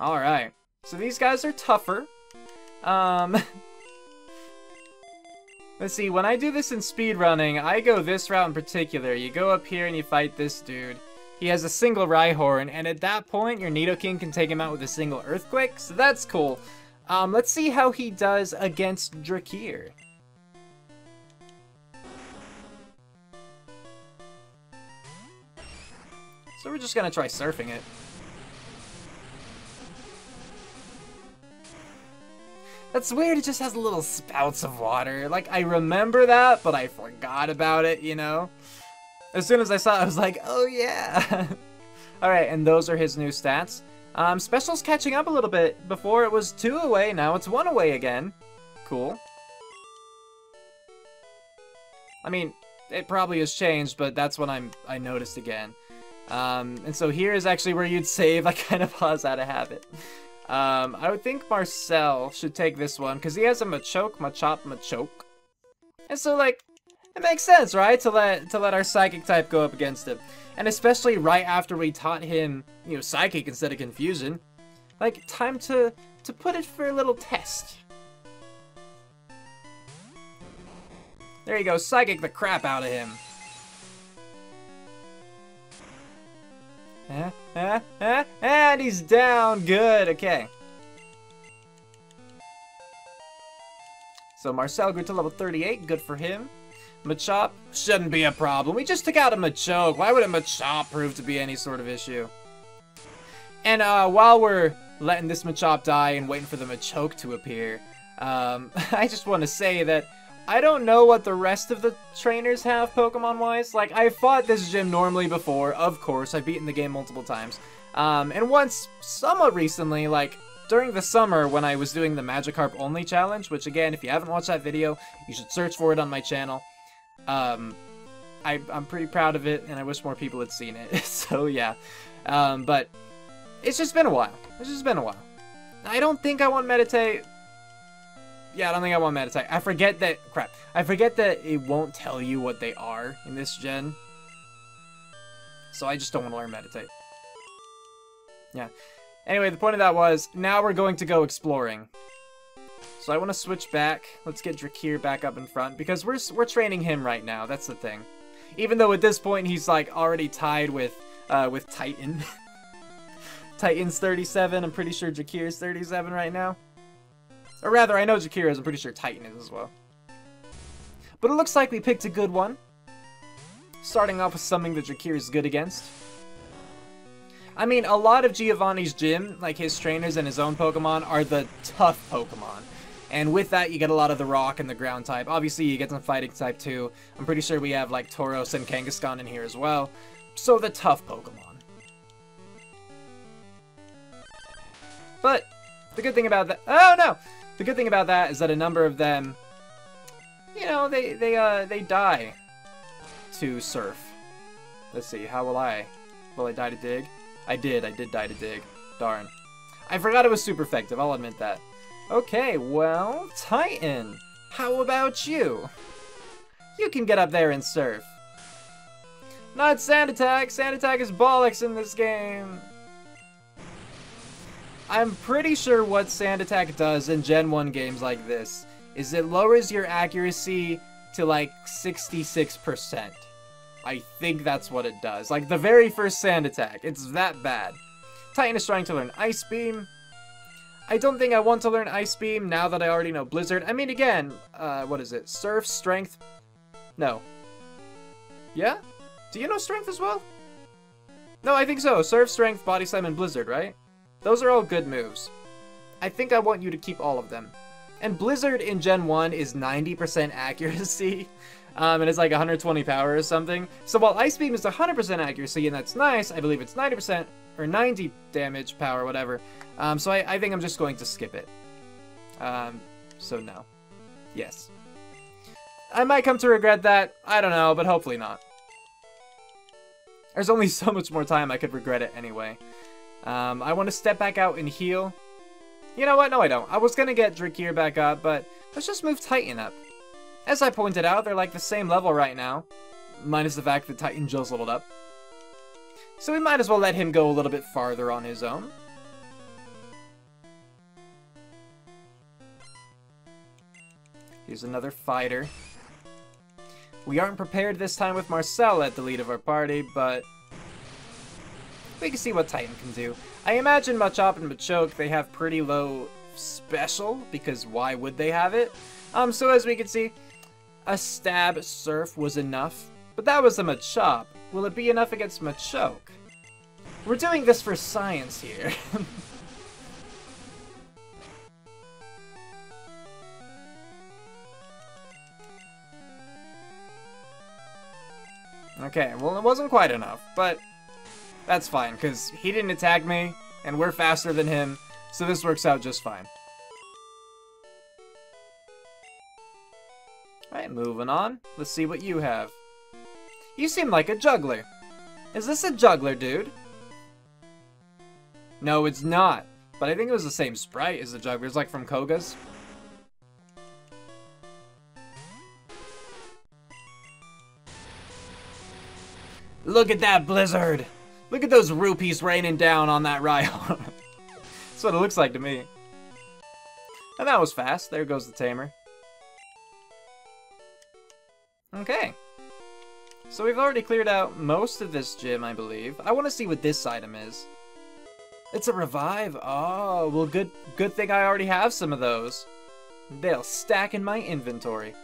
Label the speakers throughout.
Speaker 1: Alright. So these guys are tougher. Let's see, when I do this in speedrunning, I go this route in particular. You go up here and you fight this dude. He has a single Rhyhorn, and at that point, your Nidoking can take him out with a single Earthquake, so that's cool. Let's see how he does against Drakir. So we're just gonna try surfing it. That's weird, it just has little spouts of water. Like, I remember that, but I forgot about it, you know? As soon as I saw it, I was like, oh yeah! Alright, and those are his new stats. Special's catching up a little bit. Before it was 2 away, now it's 1 away again. Cool. I mean, it probably has changed, but that's what I noticed again. And so here is actually where you'd save. I kind of paused out of habit. I would think Marcel should take this one, because he has a Machoke, Machop, Machoke. And so, like, it makes sense, right? To let our Psychic type go up against him. And especially right after we taught him, you know, Psychic instead of Confusion. Like, time to put it for a little test. There you go, Psychic the crap out of him. And he's down. Good, okay. So Marcel grew to level 38, good for him. Machop shouldn't be a problem. We just took out a Machoke. Why would a Machop prove to be any sort of issue? And while we're letting this Machop die and waiting for the Machoke to appear, I just want to say that I don't know what the rest of the trainers have Pokemon-wise. Like, I fought this gym normally before, of course. I've beaten the game multiple times. And once, somewhat recently, like, during the summer when I was doing the Magikarp only challenge, which again, if you haven't watched that video, you should search for it on my channel. I'm pretty proud of it, and I wish more people had seen it. So, yeah. But it's just been a while. It's just been a while. I don't think I want Meditate. Yeah, I don't think I want Meditate. I forget that... Crap. I forget that it won't tell you what they are in this gen. So I just don't want to learn Meditate. Yeah. Anyway, the point of that was, now we're going to go exploring. So I want to switch back. Let's get Drakir back up in front, because we're training him right now. That's the thing. Even though at this point he's, like, already tied with Titan. Titan's 37. I'm pretty sure Drakir's 37 right now. Or rather, I know Drakir is. I'm pretty sure Titan is as well. But it looks like we picked a good one. Starting off with something that Drakir is good against. I mean, a lot of Giovanni's gym, like his trainers and his own Pokemon, are the tough Pokemon. And with that, you get a lot of the rock and the ground type. Obviously, you get some fighting type too. I'm pretty sure we have like Tauros and Kangaskhan in here as well. So the tough Pokemon. But the good thing about that... Oh, no! The good thing about that is that a number of them, you know, they die to surf. Let's see, how will I? Will I die to dig? I did die to dig. Darn. I forgot it was super effective, I'll admit that. Okay, well, Titan, how about you? You can get up there and surf. Not Sand Attack! Sand Attack is bollocks in this game! I'm pretty sure what Sand Attack does in Gen 1 games like this is it lowers your accuracy to like 66%. I think that's what it does. Like the very first Sand Attack, it's that bad. Titan is trying to learn Ice Beam. I don't think I want to learn Ice Beam now that I already know Blizzard. I mean, again, what is it? Surf, Strength? No. Yeah? Do you know Strength as well? No, I think so. Surf, Strength, Body Slam, and Blizzard, right? Those are all good moves. I think I want you to keep all of them. And Blizzard in Gen 1 is 90% accuracy, and it's like 120 power or something. So while Ice Beam is 100% accuracy, and that's nice, I believe it's 90% or 90 damage power, whatever. So I think I'm just going to skip it. So no. Yes. I might come to regret that. I don't know, but hopefully not. There's only so much more time I could regret it anyway. I want to step back out and heal. You know what? No, I don't. I was going to get Drakir back up, but let's just move Titan up. As I pointed out, they're like the same level right now, minus the fact that Titan just leveled up. So we might as well let him go a little bit farther on his own. Here's another fighter. We aren't prepared this time with Marcel at the lead of our party, but we can see what Titan can do. I imagine Machop and Machoke, they have pretty low special, because why would they have it? So as we can see, a Stab Surf was enough, but that was a Machop. Will it be enough against Machoke? We're doing this for science here. Okay, well it wasn't quite enough, but that's fine, because he didn't attack me, and we're faster than him, so this works out just fine. Alright, moving on. Let's see what you have. You seem like a juggler. Is this a juggler, dude? No, it's not. But I think it was the same sprite as the jugglers, like from Koga's. Look at that blizzard! Look at those rupees raining down on that Rhyhorn. That's what it looks like to me. And that was fast. There goes the tamer. Okay. So we've already cleared out most of this gym, I believe. I want to see what this item is. It's a revive. Oh, well, good thing I already have some of those. They'll stack in my inventory.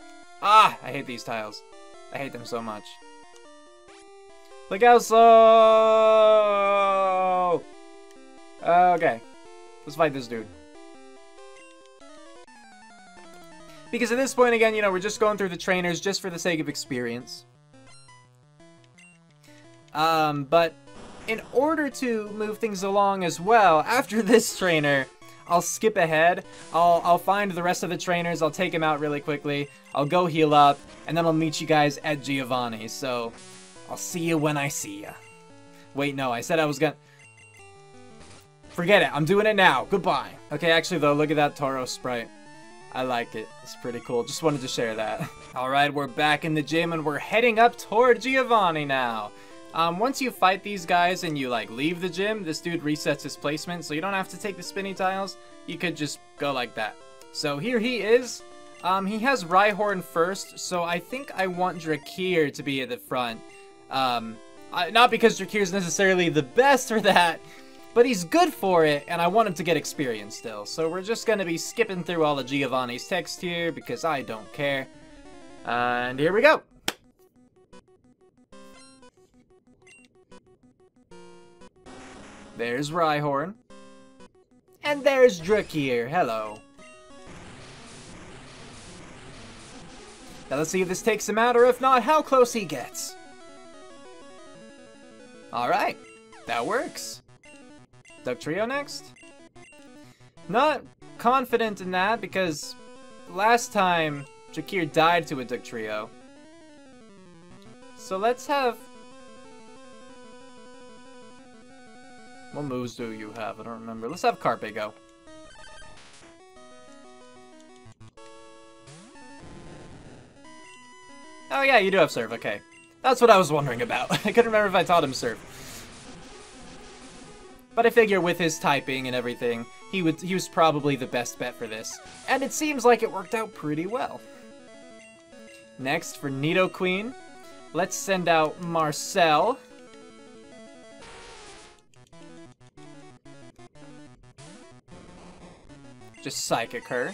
Speaker 1: Ah, I hate these tiles. I hate them so much. Look how slow! Okay. Let's fight this dude. Because at this point, again, you know, we're just going through the trainers just for the sake of experience. But in order to move things along as well, after this trainer, I'll skip ahead. I'll find the rest of the trainers, I'll take them out really quickly, I'll go heal up, and then I'll meet you guys at Giovanni. So, I'll see you when I see ya. Wait, no, I said I was gonna... Forget it, I'm doing it now. Goodbye. Okay, actually though, look at that Tauros sprite. I like it. It's pretty cool. Just wanted to share that. Alright, we're back in the gym and we're heading up toward Giovanni now. Once you fight these guys and you like leave the gym, this dude resets his placement, so you don't have to take the spinny tiles. You could just go like that. So here he is. He has Rhyhorn first, so I think I want Drakir to be at the front. Not because Drakir is necessarily the best for that, but he's good for it, and I want him to get experience still. So we're just going to be skipping through all of Giovanni's text here, because I don't care. And here we go. There's Rhyhorn. And there's Drakir. Hello. Now let's see if this takes him out, or if not, how close he gets. Alright. That works. Dugtrio next? Not confident in that, because last time Drakir died to a Dugtrio. So let's have... What moves do you have? I don't remember. Let's have Carpe go. Oh yeah, you do have Surf, okay. That's what I was wondering about. I couldn't remember if I taught him Surf. But I figure with his typing and everything, he was probably the best bet for this. And it seems like it worked out pretty well. Next, for Nidoqueen, let's send out Marcel. Just Psychic her.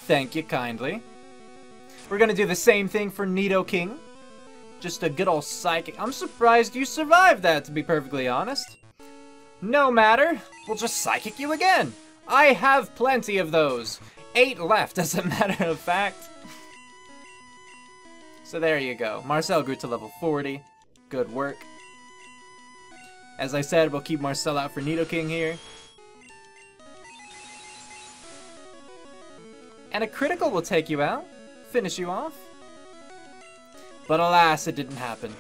Speaker 1: Thank you kindly. We're gonna do the same thing for Nidoking. Just a good old Psychic. I'm surprised you survived that, to be perfectly honest. No matter, we'll just Psychic you again. I have plenty of those. 8 left, as a matter of fact. So there you go. Marcel grew to level 40. Good work. As I said, we'll keep Marcel out for Nidoking here. And a critical will take you out. Finish you off. But alas, it didn't happen.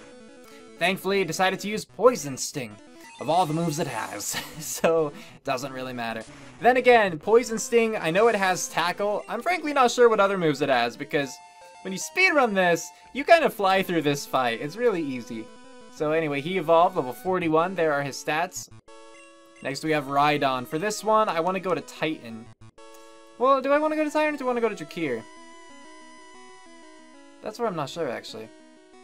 Speaker 1: Thankfully, it decided to use Poison Sting. Of all the moves it has, so it doesn't really matter. Then again, Poison Sting, I know it has Tackle. I'm frankly not sure what other moves it has, because when you speedrun this, you kind of fly through this fight. It's really easy. So anyway, he evolved, level 41, there are his stats. Next we have Rhydon. For this one, I want to go to Titan. Well, do I want to go to Titan or do I want to go to Drakir? That's where I'm not sure, actually.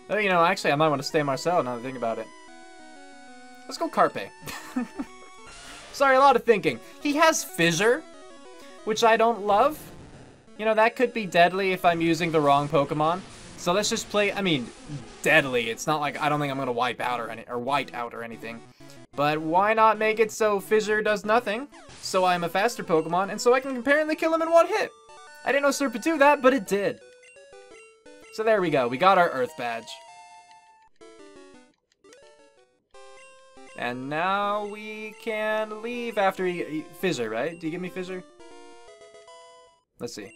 Speaker 1: Oh, you know, actually, I might want to stay Marcel now that I think about it. Let's go Carpe. Sorry, a lot of thinking. He has Fissure, which I don't love. You know, that could be deadly if I'm using the wrong Pokemon. So let's just play, I mean, deadly. It's not like I don't think I'm going to wipe out or anything. But why not make it so Fissure does nothing? So I'm a faster Pokemon, and so I can apparently kill him in one hit. I didn't know Serp would do that, but it did. So there we go. We got our Earth Badge. And now we can leave after he Fissure, right? Do you give me Fissure? Let's see.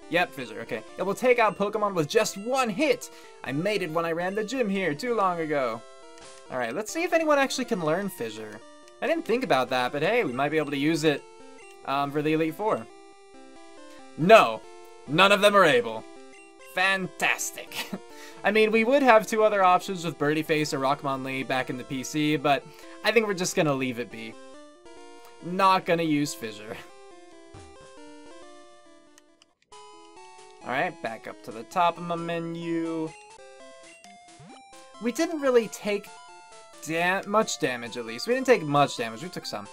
Speaker 1: Yep, Fissure, okay. It will take out Pokemon with just one hit! I made it when I ran the gym here too long ago. Alright, let's see if anyone actually can learn Fissure. I didn't think about that, but hey, we might be able to use it for the Elite Four. No! None of them are able. Fantastic. I mean, we would have two other options with Birdie Face or Rockmonlee back in the PC, but I think we're just gonna leave it be. Not gonna use Fissure. Alright, back up to the top of my menu. We didn't really take much damage, at least. We didn't take much damage, we took some.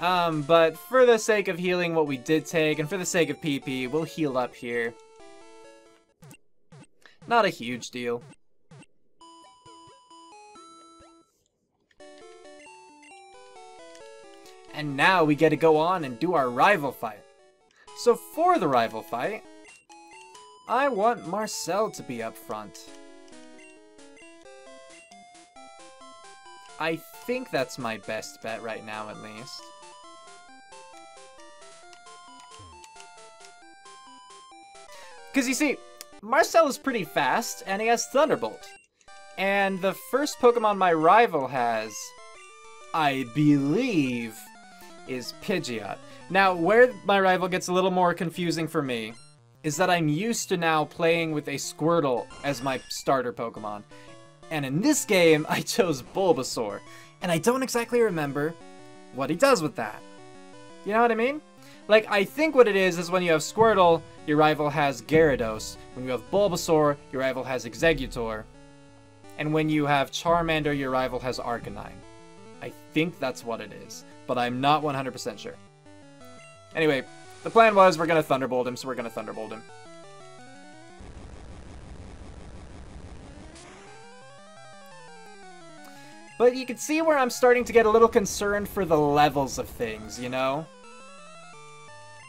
Speaker 1: But for the sake of healing what we did take, and for the sake of PP, we'll heal up here. Not a huge deal. And now we get to go on and do our rival fight. So for the rival fight, I want Marcel to be up front. I think that's my best bet right now, at least. Because you see, Marcel is pretty fast, and he has Thunderbolt. And the first Pokemon my rival has, I believe, is Pidgeot. Now, where my rival gets a little more confusing for me is that I'm used to now playing with a Squirtle as my starter Pokemon. And in this game, I chose Bulbasaur. And I don't exactly remember what he does with that. You know what I mean? Like, I think what it is when you have Squirtle, your rival has Gyarados. When you have Bulbasaur, your rival has Exeggutor. And when you have Charmander, your rival has Arcanine. I think that's what it is, but I'm not 100% sure. Anyway, the plan was we're going to Thunderbolt him, so we're going to Thunderbolt him. But you can see where I'm starting to get a little concerned for the levels of things, you know?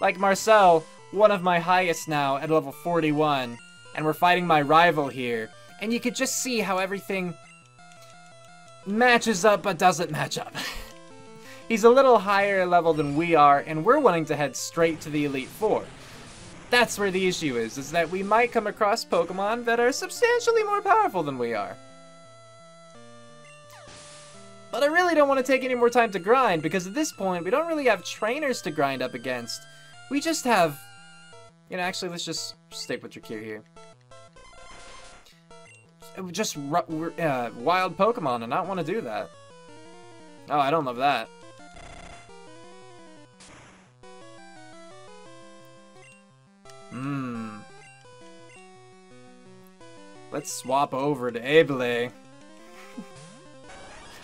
Speaker 1: Like Marcel, one of my highest now at level 41, and we're fighting my rival here, and you could just see how everything matches up but doesn't match up. He's a little higher level than we are, and we're wanting to head straight to the Elite Four. That's where the issue is that we might come across Pokemon that are substantially more powerful than we are. But I really don't want to take any more time to grind, because at this point, we don't really have trainers to grind up against. We just have... You know, actually, let's just stick with Drakir here. Just wild Pokemon, and I don't want to do that. Oh, I don't love that. Let's swap over to Abele.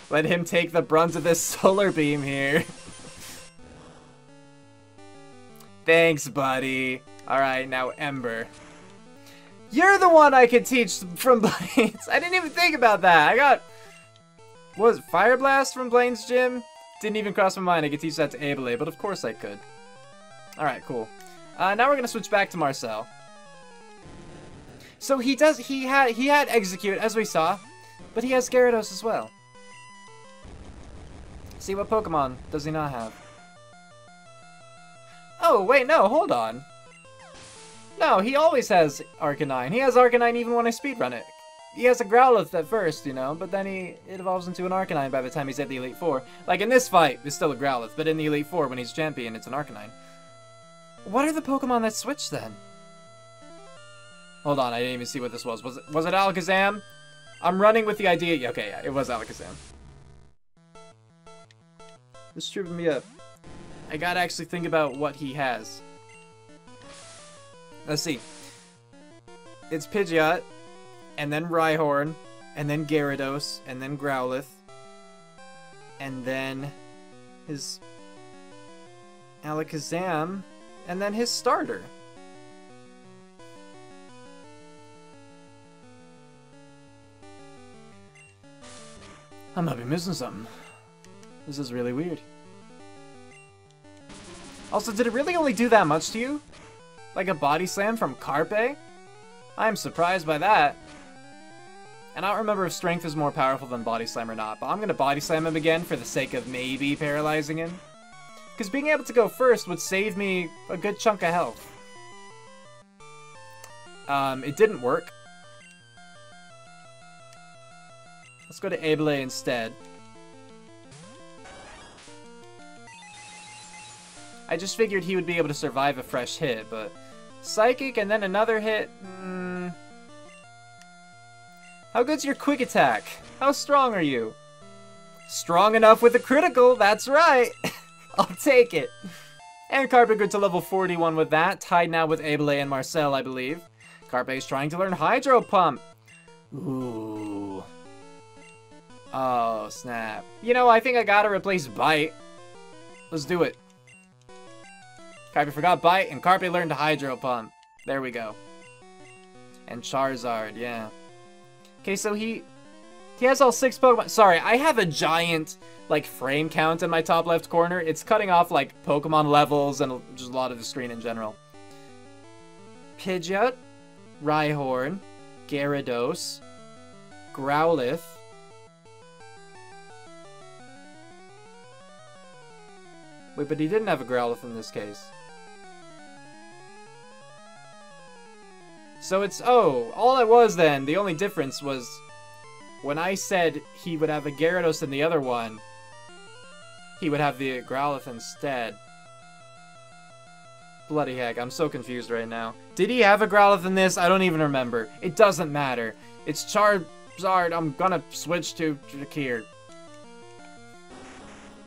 Speaker 1: Let him take the brunt of this solar beam here. Thanks, buddy. Alright, now Ember. You're the one I could teach from Blaine's. I didn't even think about that. I got... What was it? Fire Blast from Blaine's gym? Didn't even cross my mind I could teach that to Abele, but of course I could. Alright, cool. Now we're gonna switch back to Marcel. So he had Execute, as we saw, but he has Gyarados as well. See, what Pokemon does he not have? Oh, wait, no, hold on. No, he always has Arcanine. He has Arcanine even when I speedrun it. He has a Growlithe at first, you know, but then it evolves into an Arcanine by the time he's at the Elite Four. Like, in this fight, it's still a Growlithe, but in the Elite Four, when he's champion, it's an Arcanine. What are the Pokemon that switched, then? Hold on, I didn't even see what this was. Was it Alakazam? I'm running with the idea... Okay, yeah, it was Alakazam. This is tripping me up. I gotta actually think about what he has. Let's see. it's Pidgeot, and then Rhyhorn, and then Gyarados, and then Growlithe, and then his Alakazam, and then his starter. I might be missing something. This is really weird. Also, did it really only do that much to you? Like a body slam from Carpe? I'm surprised by that. And I don't remember if strength is more powerful than body slam or not, but I'm gonna body slam him again for the sake of maybe paralyzing him. Because being able to go first would save me a good chunk of health. It didn't work. Let's go to Abele instead. I just figured he would be able to survive a fresh hit, but Psychic and then another hit? How good's your quick attack? How strong are you? Strong enough with a critical, that's right! I'll take it. And Carpe grew to level 41 with that, tied now with Abele and Marcel, I believe. Carpe's trying to learn Hydro Pump. Ooh. Oh, snap. You know, I think I gotta replace Bite. Let's do it. Carpe forgot Bite, and Carpe learned Hydro Pump. There we go. And Charizard, yeah. Okay, so he has all 6 Pokemon. Sorry, I have a giant, like, frame count in my top left corner. It's cutting off, like, Pokemon levels and just a lot of the screen in general. Pidgeot, Rhyhorn, Gyarados, Growlithe, wait, but he didn't have a Growlithe in this case. So it's, oh, all it was then, the only difference was when I said he would have a Gyarados in the other one, he would have the Growlithe instead. Bloody heck, I'm so confused right now. Did he have a Growlithe in this? I don't even remember. It doesn't matter. It's Charizard. I'm gonna switch to Drakir.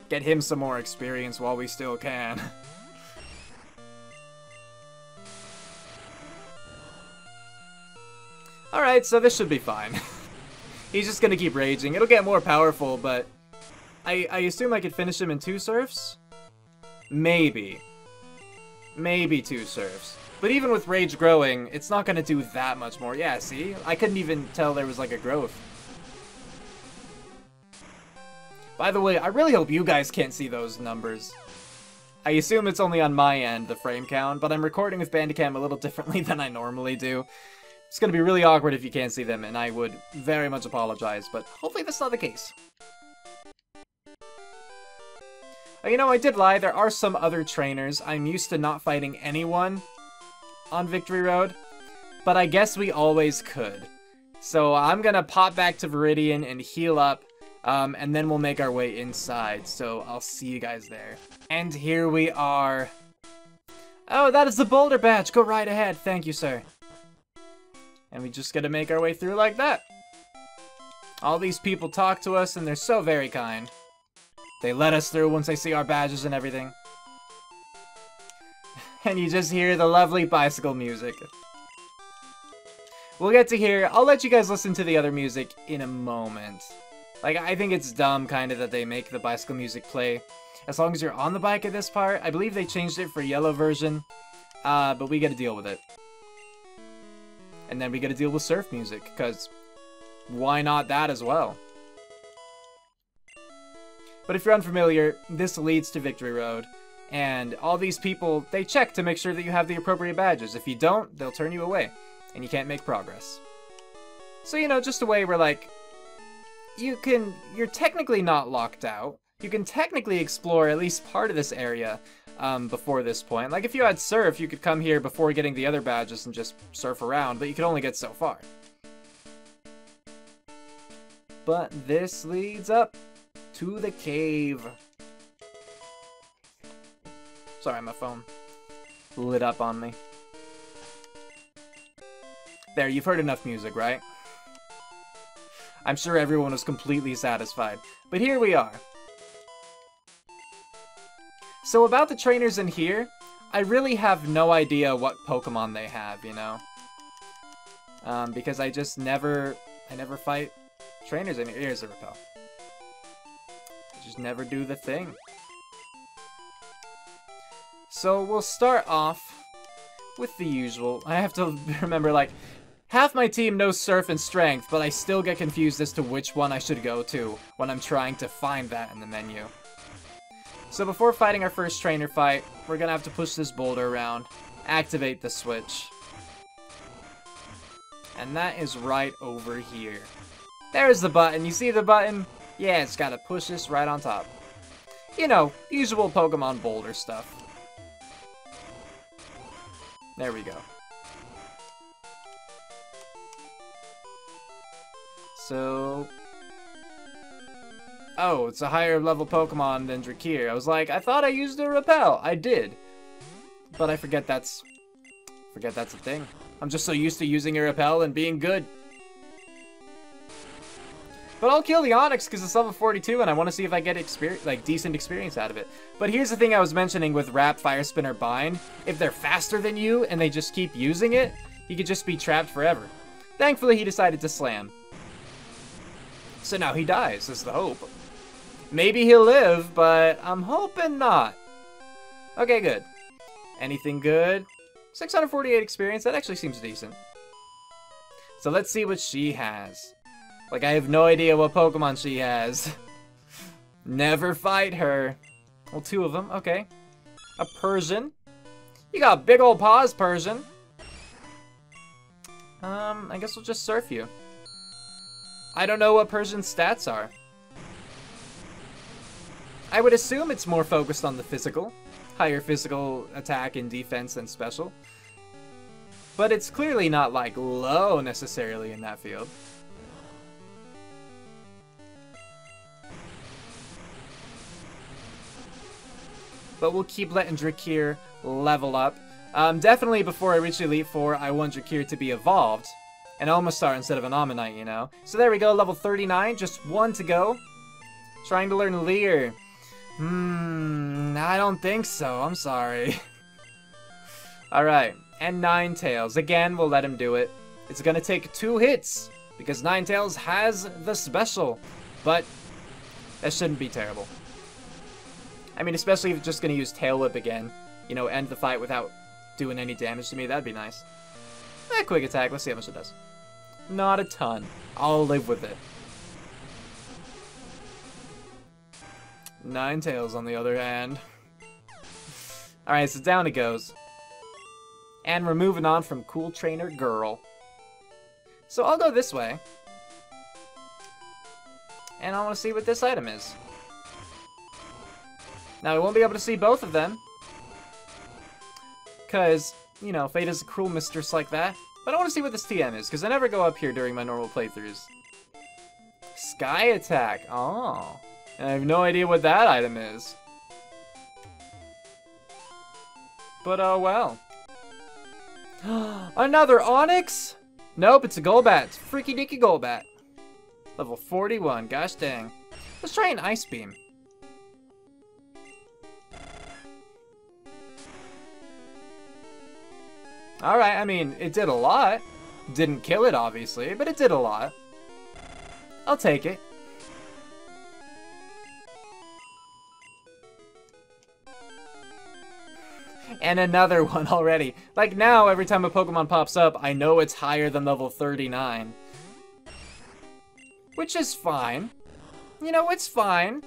Speaker 1: Get him some more experience while we still can. Alright, so this should be fine. He's just gonna keep raging. It'll get more powerful, but I assume I could finish him in 2 surfs? Maybe. Maybe 2 surfs. But even with rage growing, it's not gonna do that much more. Yeah, see? I couldn't even tell there was like a growth. By the way, I really hope you guys can't see those numbers. I assume it's only on my end, the frame count, but I'm recording with Bandicam a little differently than I normally do. It's gonna be really awkward if you can't see them, and I would very much apologize, but hopefully that's not the case. You know, I did lie, there are some other trainers. I'm used to not fighting anyone on Victory Road, but I guess we always could. So I'm gonna pop back to Viridian and heal up, and then we'll make our way inside, so I'll see you guys there. And here we are. Oh, that is the Boulder Badge! Go right ahead, thank you, sir. And we just gotta make our way through like that. All these people talk to us, and they're so very kind. They let us through once they see our badges and everything. And you just hear the lovely bicycle music. We'll get to hear, I'll let you guys listen to the other music in a moment. Like, I think it's dumb, kind of, that they make the bicycle music play as long as you're on the bike at this part. I believe they changed it for yellow version, but we gotta deal with it. And then we gotta deal with surf music, because why not that as well? But if you're unfamiliar, this leads to Victory Road, and all these people, they check to make sure that you have the appropriate badges. If you don't, they'll turn you away, and you can't make progress. So, you know, just a way where, like, you're technically not locked out. You can technically explore at least part of this area before this point. Like, if you had surf, you could come here before getting the other badges and just surf around, but you could only get so far. But this leads up to the cave. Sorry, my phone lit up on me. There, you've heard enough music, right? I'm sure everyone was completely satisfied. But here we are. So about the trainers in here, I really have no idea what Pokemon they have, you know? Because I just never fight trainers in here. Here's a repel. I just never do the thing. So we'll start off with the usual. I have to remember, like, half my team knows Surf and Strength, but I still get confused as to which one I should go to when I'm trying to find that in the menu. So before fighting our first trainer fight, we're gonna have to push this boulder around, activate the switch. And that is right over here. There's the button. You see the button? Yeah, it's gotta push this right on top. You know, usual Pokemon boulder stuff. There we go. So... Oh, it's a higher level Pokemon than Drakir. I was like, I thought I used a repel. I did. But I forget that's a thing. I'm just so used to using a repel and being good. But I'll kill the Onix because it's level 42 and I want to see if I get experience, like decent experience out of it. But here's the thing I was mentioning with Wrap, Fire Spin, or Bind. If they're faster than you and they just keep using it, you could just be trapped forever. Thankfully, he decided to slam. So now he dies, is the hope. Maybe he'll live, but I'm hoping not. Okay, good. Anything good? 648 experience, that actually seems decent. So let's see what she has. Like, I have no idea what Pokemon she has. Never fight her. Well, 2 of them, okay. A Persian. You got big old paws, Persian. I guess we'll just surf you. I don't know what Persian's stats are. I would assume it's more focused on the physical. Higher physical attack and defense than special. But it's clearly not, like, low necessarily in that field. But we'll keep letting Drakir level up. Definitely before I reach Elite Four, I want Drakir to be evolved. An Omastar instead of an Ammonite, you know? So there we go, level 39, just 1 to go. Trying to learn Leer. I don't think so, I'm sorry. Alright, and Ninetales. Again, we'll let him do it. It's gonna take 2 hits, because Ninetales has the special. But, that shouldn't be terrible. I mean, especially if it's just gonna use Tail Whip again. You know, end the fight without doing any damage to me, that'd be nice. Quick attack, let's see how much it does. Not a ton. I'll live with it. Ninetales, on the other hand. Alright, so down it goes. And we're moving on from Cool Trainer Girl. So I'll go this way. And I want to see what this item is. Now, I won't be able to see both of them. Because, you know, Fate is a cruel mistress like that. But I want to see what this TM is, because I never go up here during my normal playthroughs. Sky Attack. Oh. And I have no idea what that item is. But, oh well. Another Onix? Nope, it's a Golbat. It's a freaky dicky Golbat. Level 41, gosh dang. Let's try an Ice Beam. Alright, I mean, it did a lot. Didn't kill it, obviously, but it did a lot. I'll take it. And another one already. Like, now, every time a Pokemon pops up, I know it's higher than level 39. Which is fine. You know, it's fine.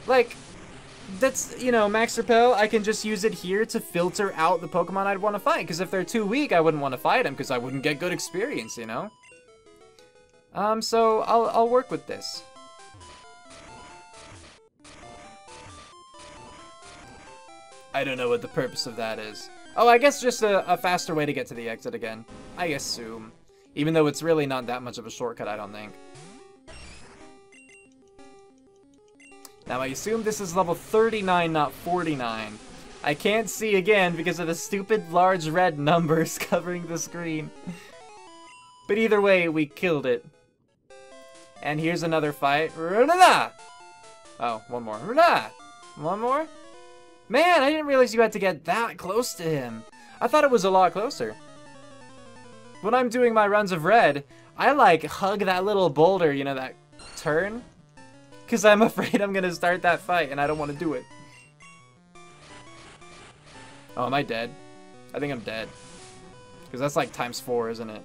Speaker 1: Like, that's, you know, Max Repel, I can just use it here to filter out the Pokemon I'd want to fight. Because if they're too weak, I wouldn't want to fight them, because I wouldn't get good experience, you know? So, I'll work with this. I don't know what the purpose of that is. Oh, I guess just a faster way to get to the exit again. I assume. Even though it's really not that much of a shortcut, I don't think. Now, I assume this is level 39, not 49. I can't see again because of the stupid large red numbers covering the screen. But either way, we killed it. And here's another fight. Oh, one more. One more? Man, I didn't realize you had to get that close to him. I thought it was a lot closer. when I'm doing my runs of red, I like hug that little boulder, you know, that turn. Because I'm afraid I'm going to start that fight and I don't want to do it. Oh, am I dead? I think I'm dead. Because that's like ×4, isn't it?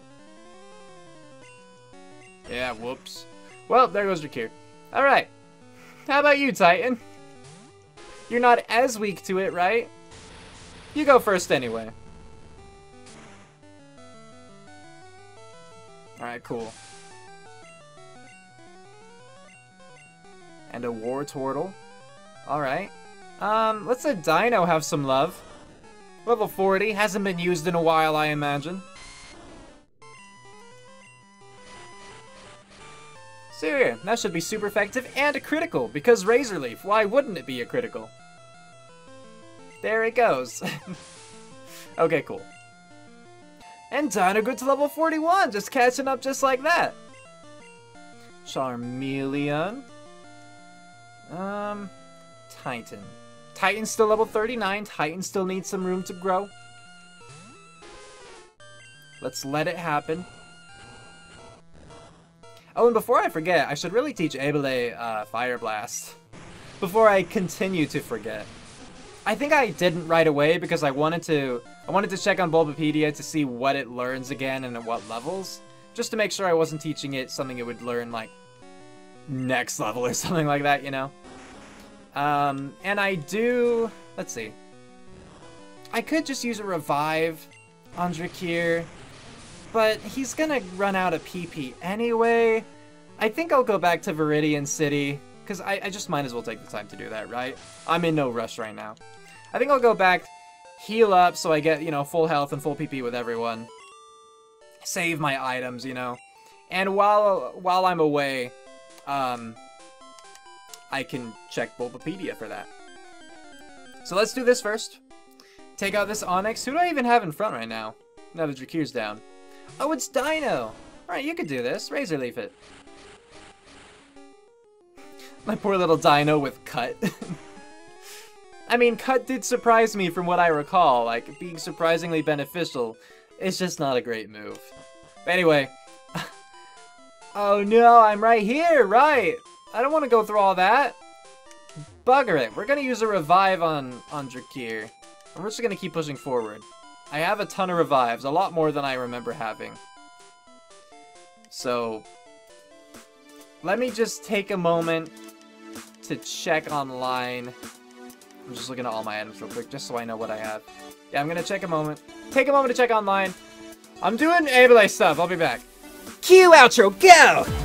Speaker 1: Yeah, whoops. Well, there goes Drakir. Alright. How about you, Titan? You're not as weak to it, right? You go first anyway. Alright, cool. And a Wartortle. Alright. Let's let Dino have some love. Level 40. Hasn't been used in a while, I imagine. So yeah, that should be super effective and a critical, because Razor Leaf, why wouldn't it be a critical? There it goes. Okay, cool. And Dino good to level 41, just catching up just like that. Charmeleon. Titan. Titan's still level 39, Titan still needs some room to grow. Let's let it happen. Oh, and before I forget, I should really teach Abele Fire Blast. Before I continue to forget. I think I didn't right away because I wanted to check on Bulbapedia to see what it learns again and at what levels. Just to make sure I wasn't teaching it something it would learn like next level or something like that, you know? And I do... Let's see. I could just use a Revive on Drakir, but he's gonna run out of PP anyway. I think I'll go back to Viridian City, because I just might as well take the time to do that, right? I'm in no rush right now. I think I'll go back, heal up so I get, you know, full health and full PP with everyone. Save my items, you know. And while I'm away, I can check Bulbapedia for that. So let's do this first. Take out this Onix. Who do I even have in front right now? Now the Drakir's down. Oh, it's Dino! Alright, you can do this. Razor Leaf it. My poor little Dino with Cut. I mean, Cut did surprise me from what I recall. Like, being surprisingly beneficial. It's just not a great move. But anyway. Oh no, I'm right here, right! I don't want to go through all that. Bugger it. We're going to use a Revive on Drakir. And we're just going to keep pushing forward. I have a ton of Revives. A lot more than I remember having. So, let me just take a moment to check online. I'm just looking at all my items real quick, just so I know what I have. Yeah, I'm going to check a moment. Take a moment to check online. I'm doing Abele stuff. I'll be back. Cue outro, go!